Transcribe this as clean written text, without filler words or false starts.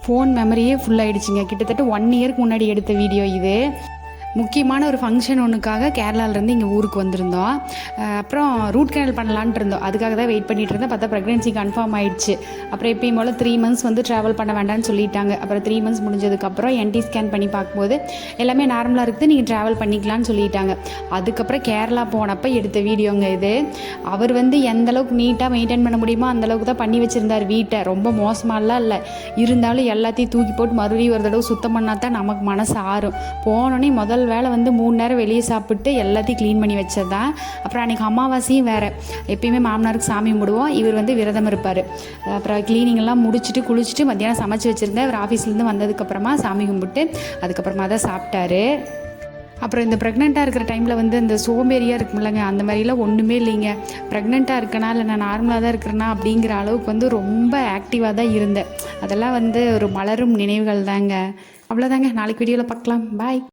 Phone மெமரியே ஃபுல்லாகிடுச்சிங்க. கிட்டத்தட்ட 1 இயருக்கு முன்னாடி எடுத்த வீடியோ இது. முக்கியமான ஒரு ஃபங்க்ஷன் ஒன்றுக்காக கேரளாவிலேருந்து இங்கே ஊருக்கு வந்திருந்தோம். அப்புறம் ரூட் கேனல் பண்ணலான்ட்டு இருந்தோம். அதுக்காக தான் வெயிட் பண்ணிகிட்டு இருந்தேன். பார்த்தா ப்ரெக்னென்சி கன்ஃபார்ம் ஆகிடுச்சு. அப்புறம் எப்பயும் போல் 3 மந்த்ஸ் வந்து ட்ராவல் பண்ண வேண்டாம்னு சொல்லிட்டாங்க. அப்புறம் 3 மந்த்ஸ் முடிஞ்சதுக்கப்புறம் என்டி ஸ்கேன் பண்ணி பார்க்கும்போது எல்லாமே நார்மலாக இருக்குது, நீங்கள் ட்ராவல் பண்ணிக்கலான்னு சொல்லிட்டாங்க. அதுக்கப்புறம் கேரளா போனப்போ எடுத்த வீடியோங்க இது. அவர் வந்து எந்தளவுக்கு நீட்டாக மெயின்டைன் பண்ண முடியுமோ அந்தளவுக்கு தான் பண்ணி வச்சுருந்தார் வீட்டை. ரொம்ப மோசமாலாம் இல்லை. இருந்தாலும் எல்லாத்தையும் தூக்கி போட்டு மறுபடியும் ஒரு தடவை சுத்தம் பண்ணால் தான் நமக்கு மனசு ஆறும். போனோடனே முதல் வேலை வந்து 3 நேரம் வெளியே சாப்பிட்டு எல்லாத்தையும் க்ளீன் பண்ணி வச்சது தான். அப்புறம் அன்றைக்கி அமாவாசையும் வேறு. எப்பயுமே மாமனாருக்கு சாமி கும்பிடுவோம், இவர் வந்து விரதம் இருப்பார். அப்புறம் க்ளீனிங்கெல்லாம் முடிச்சுட்டு குளிச்சுட்டு மத்தியானம் சமைச்சு வச்சுருந்தேன். அவர் ஆஃபீஸ்லேருந்து வந்ததுக்கப்புறமா சாமி கும்பிட்டு அதுக்கப்புறமா தான் சாப்பிட்டாரு. அப்புறம் இந்த ப்ரெக்னெண்ட்டாக இருக்கிற டைமில் வந்து இந்த சோம்பேறியாக இருக்குமில்லங்க, அந்த மாதிரிலாம் ஒன்றுமே இல்லைங்க. ப்ரெக்னெண்ட்டாக இருக்கனா இல்லை நான் நார்மலாக தான் இருக்கிறேன்னா அப்படிங்கிற அளவுக்கு வந்து ரொம்ப ஆக்டிவாக தான் இருந்தேன். அதெல்லாம் வந்து ஒரு மலரும் நினைவுகள் தாங்க. அவ்வளோதாங்க. நாளைக்கு வீடியோவில் பார்க்கலாம். பாய்.